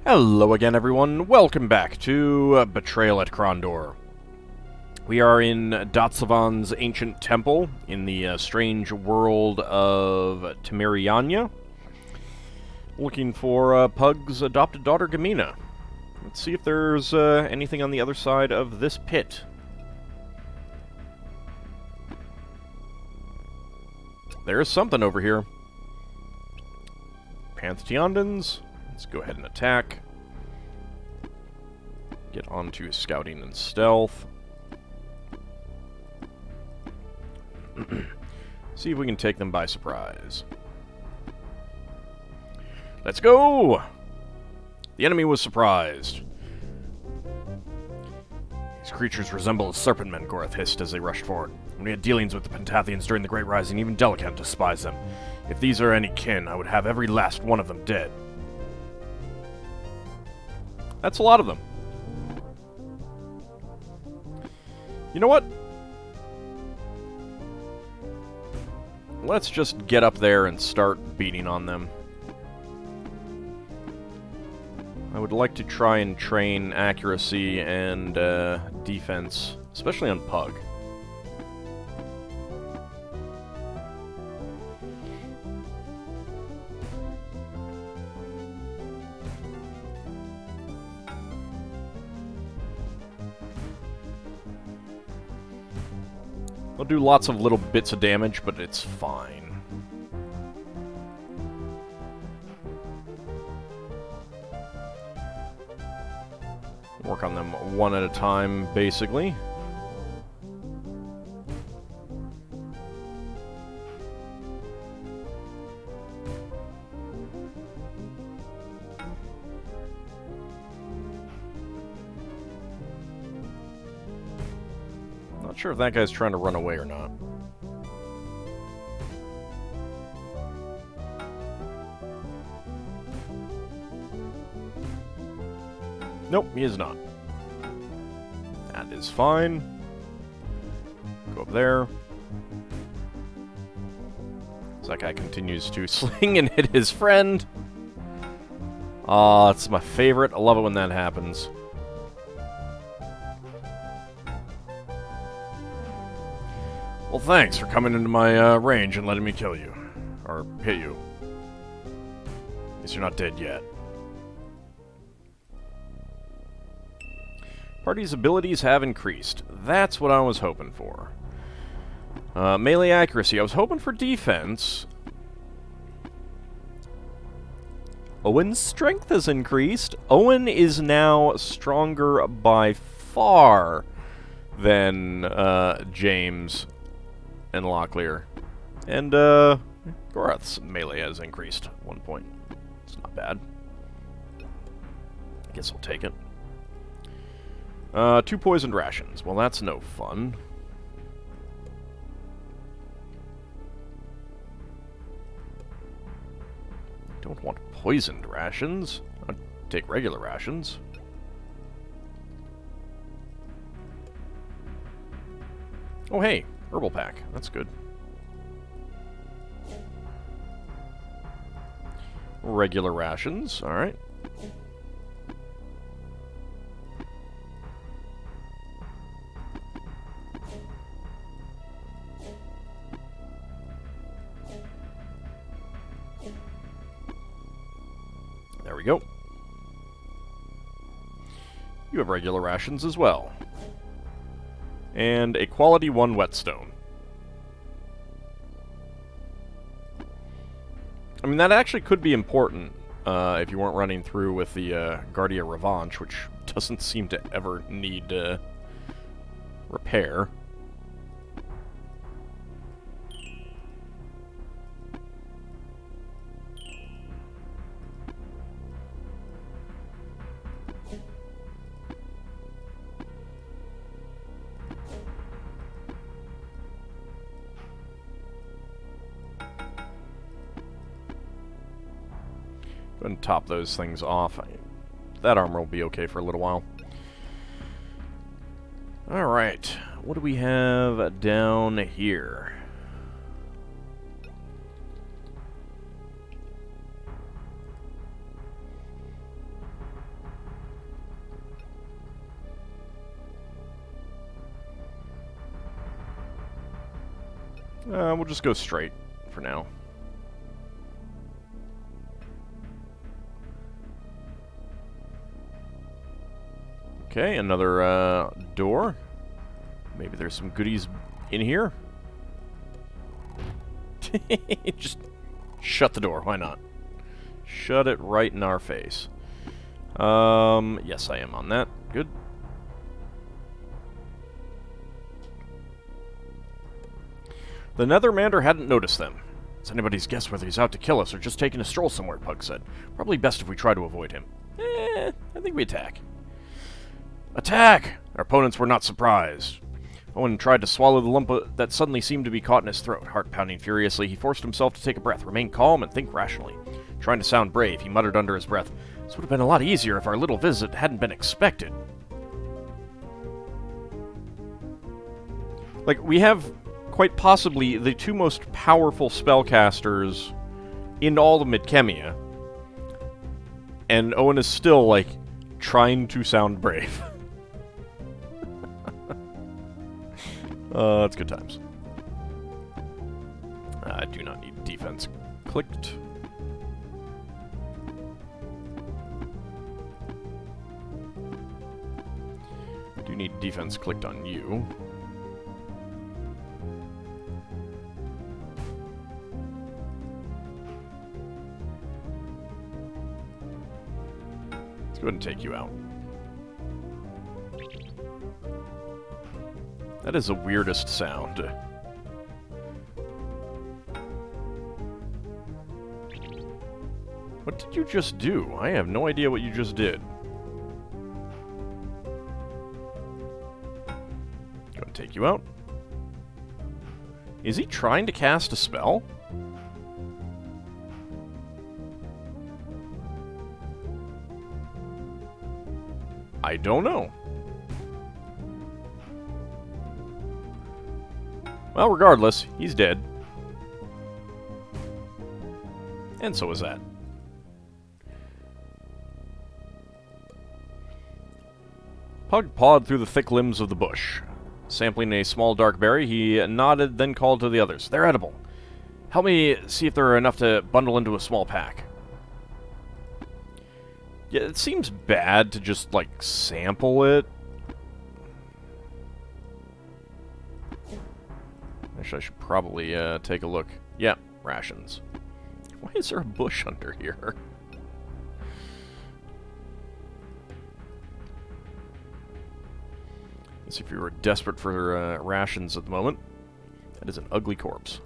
Hello again, everyone. Welcome back to Betrayal at Krondor. We are in Datsavan's ancient temple in the strange world of Temeriania, looking for Pug's adopted daughter, Gamina. Let's see if there's anything on the other side of this pit. There's something over here. Pantheondans. Let's go ahead and attack. Get onto scouting and stealth. See if we can take them by surprise. Let's go! The enemy was surprised. These creatures resemble serpent men, Gorath hissed as they rushed forward. When we had dealings with the Pentathians during the Great Rising, even Delican despised them. If these are any kin, I would have every last one of them dead. That's a lot of them. You know what? Let's just get up there and start beating on them. I would like to try and train accuracy and defense, especially on Pug. I'll do lots of little bits of damage, but it's fine. Work on them one at a time, basically. Not sure if that guy's trying to run away or not. Nope, he is not. That is fine. Go up there. So that guy continues to sling and hit his friend. Aw, it's my favorite. I love it when that happens. Well, thanks for coming into my range and letting me kill you. Or hit you. At least you're not dead yet. Party's abilities have increased. That's what I was hoping for. Melee accuracy. I was hoping for defense. Owen's strength has increased. Owen is now stronger by far than James and Locklear. And Gorath's melee has increased 1 point. It's not bad. I guess I'll take it. 2 poisoned rations. Well, that's no fun. Don't want poisoned rations. I'd take regular rations. Oh, hey. Herbal pack. That's good. Regular rations. Alright. There we go. You have regular rations as well. And a quality 1 whetstone. I mean, that actually could be important if you weren't running through with the Guardia Revanche, which doesn't seem to ever need repair. Go ahead and top those things off. That armor will be okay for a little while. Alright, what do we have down here? We'll just go straight for now. Okay, another door. Maybe there's some goodies in here. Just shut the door, why not? Shut it right in our face. Yes, I am on that. Good. The Nethermander hadn't noticed them. It's anybody's guess whether he's out to kill us or just taking a stroll somewhere, Pug said. Probably best if we try to avoid him. I think we attack. Attack! Our opponents were not surprised. Owen tried to swallow the lump that suddenly seemed to be caught in his throat. Heart pounding furiously, he forced himself to take a breath, remain calm, and think rationally. Trying to sound brave, he muttered under his breath, "This would have been a lot easier if our little visit hadn't been expected." Like, we have quite possibly the two most powerful spellcasters in all of Midkemia, and Owen is still, like, trying to sound brave. That's good times. I do not need defense clicked. Do need defense clicked on you. Let's go ahead and take you out. That is the weirdest sound. What did you just do? I have no idea what you just did. Go and take you out. Is he trying to cast a spell? I don't know. Well, regardless, he's dead. And so is that. Pug pawed through the thick limbs of the bush. Sampling a small dark berry, he nodded, then called to the others. "They're edible. Help me see if there are enough to bundle into a small pack." Yeah, it seems bad to just, like, sample it. Actually, I should probably take a look. Yeah, rations. Why is there a bush under here? Let's see if you were desperate for rations at the moment. That is an ugly corpse.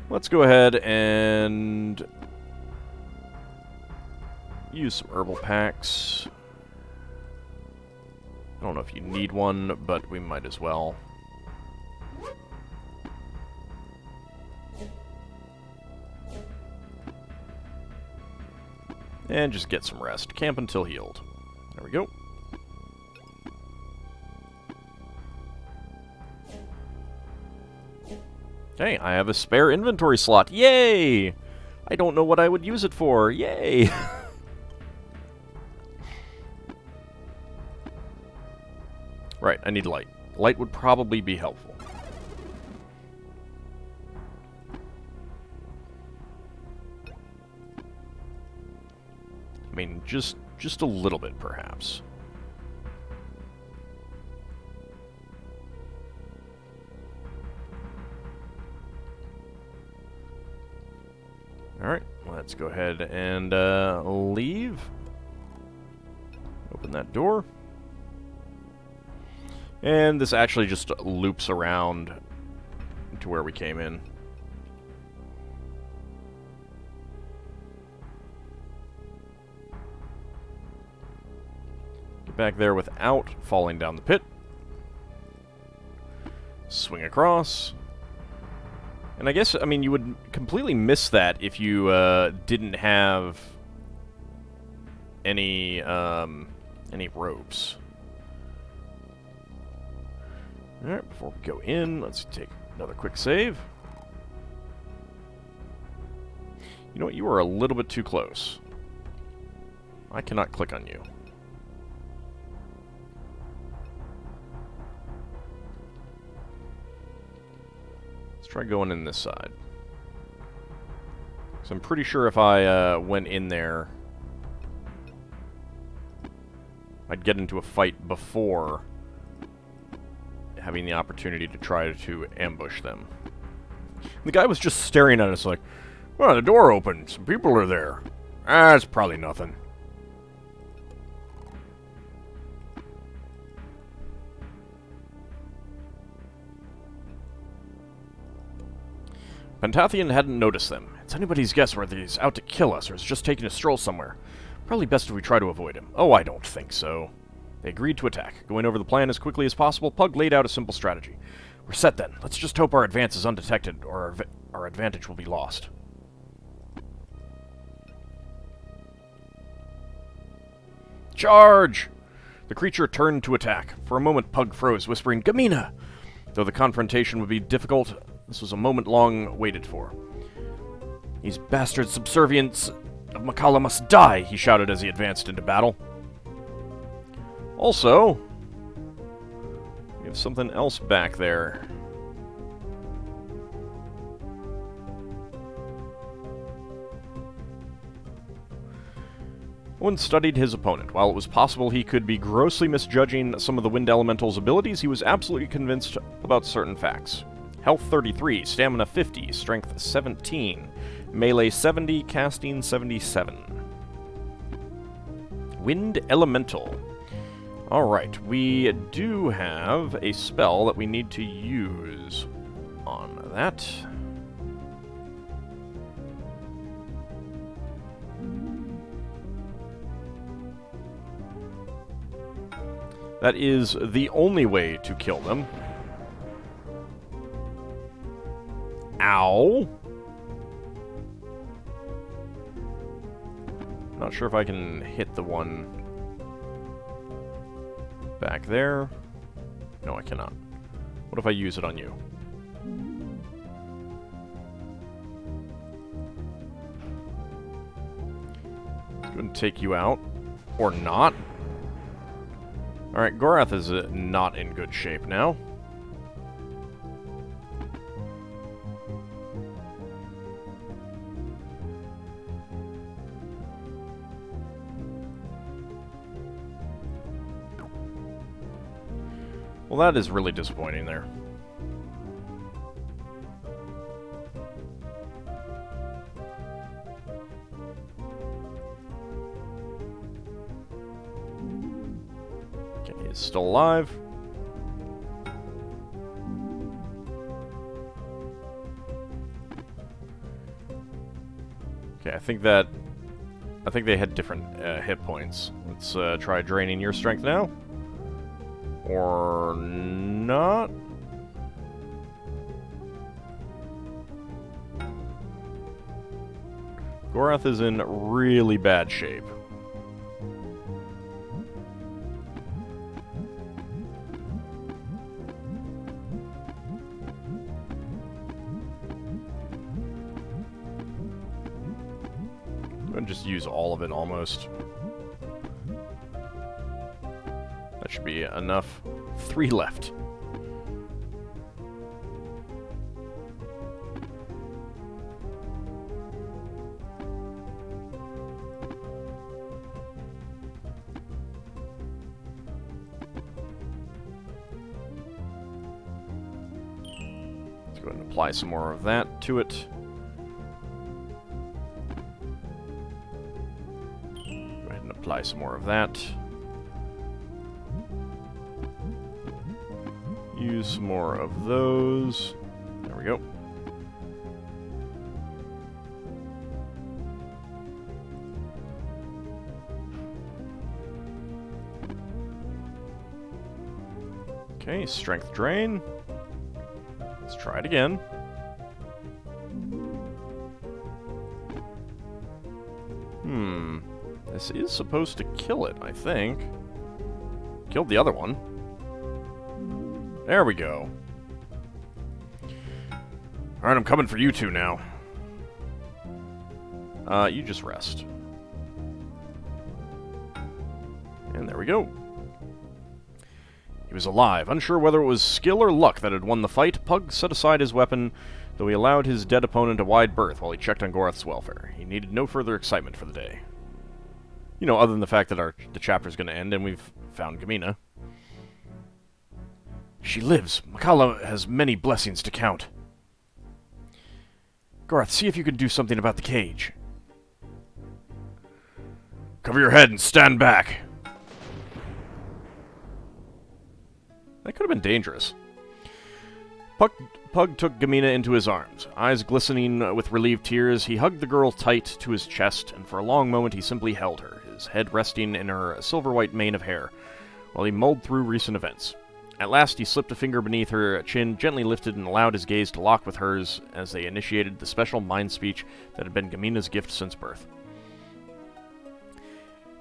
Let's go ahead and use some herbal packs. I don't know if you need one, but we might as well. And just get some rest. Camp until healed. There we go. Okay, I have a spare inventory slot. Yay! I don't know what I would use it for. Yay! Right, I need light. Light would probably be helpful. I mean, just a little bit, perhaps. Alright, let's go ahead and leave. Open that door. And this actually just loops around to where we came in. Get back there without falling down the pit. Swing across. And I guess, I mean, you would completely miss that if you didn't have any ropes. Alright, before we go in, let's take another quick save. You know what? You are a little bit too close. I cannot click on you. Let's try going in this side. So I'm pretty sure if I went in there, I'd get into a fight before having the opportunity to try to ambush them. The guy was just staring at us like, well, the door opened. Some people are there. Ah, it's probably nothing. Pentathian hadn't noticed them. It's anybody's guess whether he's out to kill us or is just taking a stroll somewhere. Probably best if we try to avoid him. Oh, I don't think so. They agreed to attack. Going over the plan as quickly as possible, Pug laid out a simple strategy. We're set then. Let's just hope our advance is undetected, or our advantage will be lost. Charge! The creature turned to attack. For a moment, Pug froze, whispering, Gamina! Though the confrontation would be difficult, this was a moment long waited for. These bastard subservients of Makala must die, he shouted as he advanced into battle. Also, we have something else back there. Owen studied his opponent. While it was possible he could be grossly misjudging some of the Wind Elemental's abilities, he was absolutely convinced about certain facts. Health 33, Stamina 50, Strength 17, Melee 70, Casting 77. Wind Elemental. Alright, we do have a spell that we need to use on that. That is the only way to kill them. Ow! Not sure if I can hit the one back there. No, I cannot. What if I use it on you? Let's go ahead and take you out. Or not. Alright, Gorath is not in good shape now. Well, that is really disappointing there. Okay, he's still alive. Okay, I think they had different hit points. Let's try draining your strength now. Or not? Gorath is in really bad shape. I'm gonna just use all of it almost. That should be enough. 3 left. Let's go ahead and apply some more of that to it. Go ahead and apply some more of that. Use some more of those. There we go. Okay, strength drain. Let's try it again. This is supposed to kill it, I think. Killed the other one. There we go. Alright, I'm coming for you two now. You just rest. And there we go. He was alive. Unsure whether it was skill or luck that had won the fight, Pug set aside his weapon, though he allowed his dead opponent a wide berth while he checked on Gorath's welfare. He needed no further excitement for the day. You know, other than the fact that the chapter's going to end and we've found Gamina. She lives. Makala has many blessings to count. Gorath, see if you can do something about the cage. Cover your head and stand back. That could have been dangerous. Pug took Gamina into his arms. Eyes glistening with relieved tears, he hugged the girl tight to his chest, and for a long moment he simply held her, his head resting in her silver-white mane of hair, while he mulled through recent events. At last he slipped a finger beneath her chin, gently lifted, and allowed his gaze to lock with hers as they initiated the special mind speech that had been Gamina's gift since birth.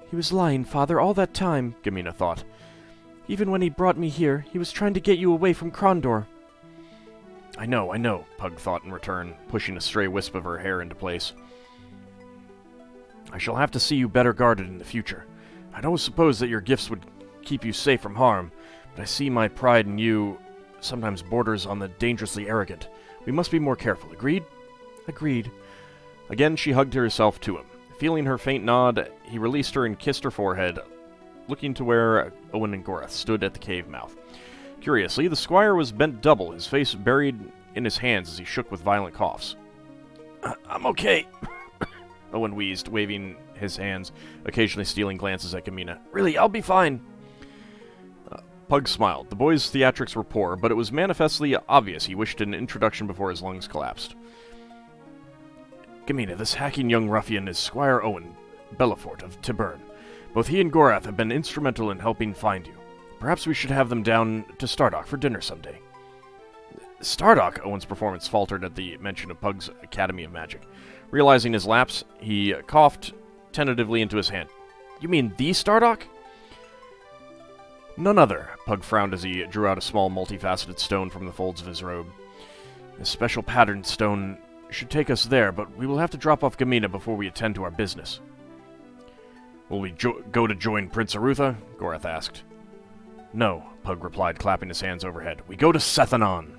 He was lying, Father, all that time, Gamina thought. Even when he brought me here, he was trying to get you away from Krondor. I know, Pug thought in return, pushing a stray wisp of her hair into place. I shall have to see you better guarded in the future. I don't suppose that your gifts would keep you safe from harm, but I see my pride in you sometimes borders on the dangerously arrogant. We must be more careful. Agreed? Agreed. Again she hugged herself to him. Feeling her faint nod, he released her and kissed her forehead, looking to where Owen and Gorath stood at the cave mouth. Curiously, the squire was bent double, his face buried in his hands as he shook with violent coughs. I'm okay, Owen wheezed, waving his hands, occasionally stealing glances at Gamina. Really, I'll be fine. Pug smiled. The boy's theatrics were poor, but it was manifestly obvious he wished an introduction before his lungs collapsed. Gamina, this hacking young ruffian is Squire Owen Belafort of Tibern. Both he and Gorath have been instrumental in helping find you. Perhaps we should have them down to Stardock for dinner someday. Stardock? Owen's performance faltered at the mention of Pug's Academy of Magic. Realizing his lapse, he coughed tentatively into his hand. You mean the Stardock? None other. Pug frowned as he drew out a small multifaceted stone from the folds of his robe. A special patterned stone should take us there, but we will have to drop off Gamina before we attend to our business. Will we go to join Prince Arutha? Gorath asked. No, Pug replied, clapping his hands overhead. We go to Sethanon.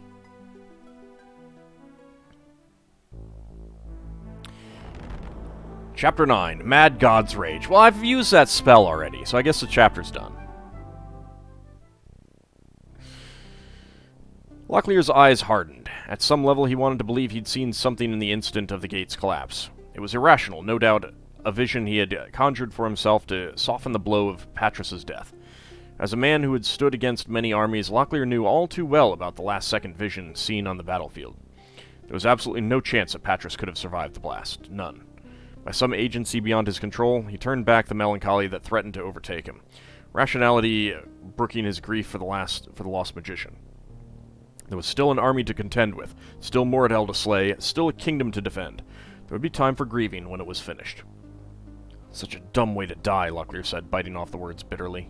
Chapter 9, Mad God's Rage. Well, I've used that spell already, so I guess the chapter's done. Locklear's eyes hardened. At some level, he wanted to believe he'd seen something in the instant of the gate's collapse. It was irrational, no doubt a vision he had conjured for himself to soften the blow of Patrus's death. As a man who had stood against many armies, Locklear knew all too well about the last-second vision seen on the battlefield. There was absolutely no chance that Patrus could have survived the blast. None. By some agency beyond his control, he turned back the melancholy that threatened to overtake him, rationality brooking his grief for the lost magician. There was still an army to contend with, still Moradel to slay, still a kingdom to defend. There would be time for grieving when it was finished. Such a dumb way to die, Locklear said, biting off the words bitterly.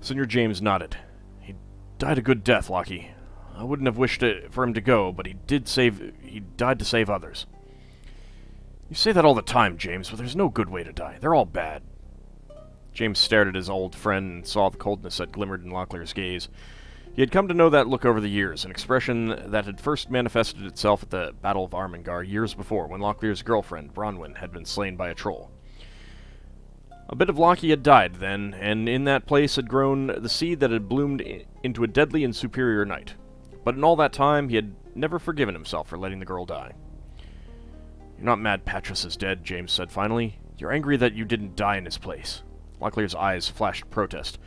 Senior James nodded. He died a good death, Lockie. I wouldn't have wished for him to go, but he died to save others. You say that all the time, James, but there's no good way to die. They're all bad. James stared at his old friend and saw the coldness that glimmered in Locklear's gaze. He had come to know that look over the years, an expression that had first manifested itself at the Battle of Armengar years before, when Locklear's girlfriend, Bronwyn, had been slain by a troll. A bit of Lockie had died then, and in that place had grown the seed that had bloomed into a deadly and superior knight. But in all that time, he had never forgiven himself for letting the girl die. You're not mad Patrus is dead, James said finally. You're angry that you didn't die in his place. Locklear's eyes flashed protest.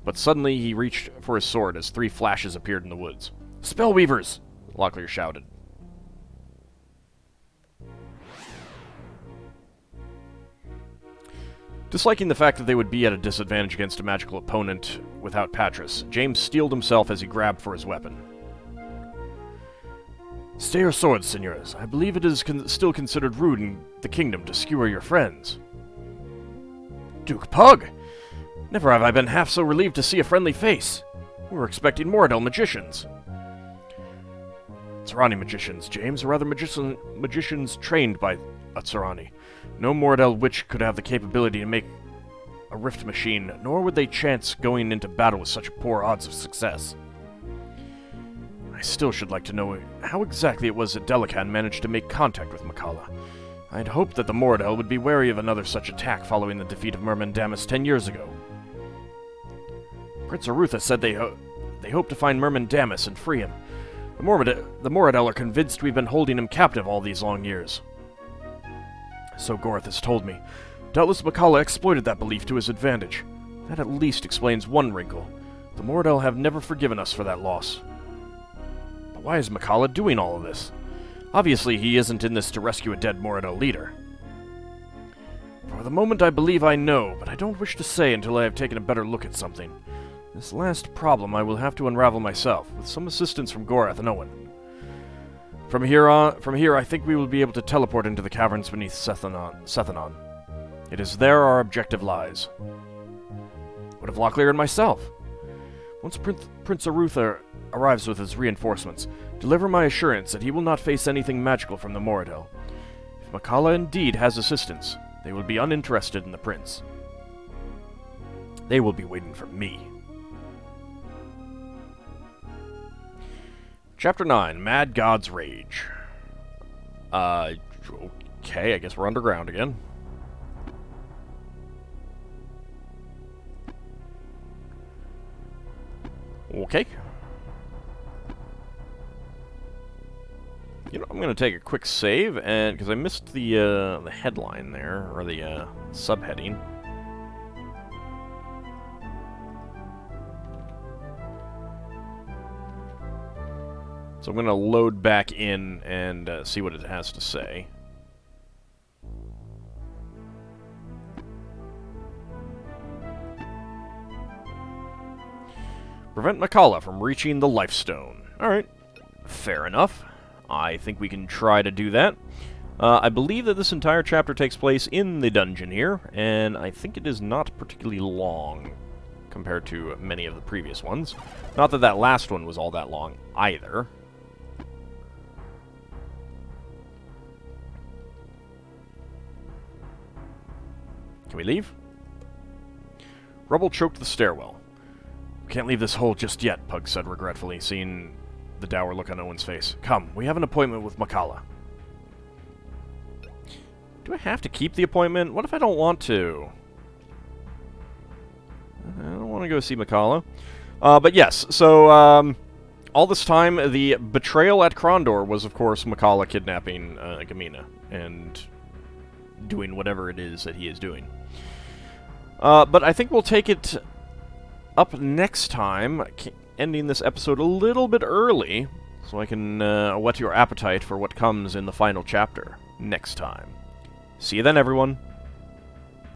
But suddenly he reached for his sword as 3 flashes appeared in the woods. Spellweavers! Locklear shouted. Disliking the fact that they would be at a disadvantage against a magical opponent without Patrus, James steeled himself as he grabbed for his weapon. Stay your swords, senors. I believe it is still considered rude in the kingdom to skewer your friends. Duke Pug! Never have I been half so relieved to see a friendly face. We were expecting Moradel magicians. Serani magicians, James, or rather magicians trained by Utsurani. No Moradel witch could have the capability to make a rift machine, nor would they chance going into battle with such poor odds of success. I still should like to know how exactly it was that Delican managed to make contact with Makala. I'd hoped that the Moradel would be wary of another such attack following the defeat of Myrmindamus 10 years ago. Prince Arutha said they hope to find Myrmindamus and free him. The Moradel are convinced we've been holding him captive all these long years. So Gorth has told me. Doubtless Makala exploited that belief to his advantage. That at least explains one wrinkle. The Moradel have never forgiven us for that loss. But why is Makala doing all of this? Obviously he isn't in this to rescue a dead Moradel leader. For the moment I believe I know, but I don't wish to say until I have taken a better look at something. This last problem I will have to unravel myself, with some assistance from Gorath and Owen. From here, I think we will be able to teleport into the caverns beneath Sethanon. It is there our objective lies. What of Locklear and myself? Once Prince Arutha arrives with his reinforcements, deliver my assurance that he will not face anything magical from the Moradel. If Makala indeed has assistance, they will be uninterested in the prince. They will be waiting for me. Chapter 9, Mad God's Rage. Okay, I guess we're underground again. Okay. You know, I'm gonna take a quick save, and because I missed the headline there, or the subheading. So I'm gonna load back in and see what it has to say. Prevent Makala from reaching the Lifestone. Alright, fair enough. I think we can try to do that. I believe that this entire chapter takes place in the dungeon here, and I think it is not particularly long compared to many of the previous ones. Not that that last one was all that long either. Can we leave? Rubble choked the stairwell. We can't leave this hole just yet, Pug said regretfully, seeing the dour look on Owen's face. Come, we have an appointment with Makala. Do I have to keep the appointment? What if I don't want to? I don't want to go see Makala. But yes, so, all this time, the betrayal at Krondor was, of course, Makala kidnapping Gamina and doing whatever it is that he is doing. But I think we'll take it up next time, ending this episode a little bit early, so I can whet your appetite for what comes in the final chapter next time. See you then, everyone.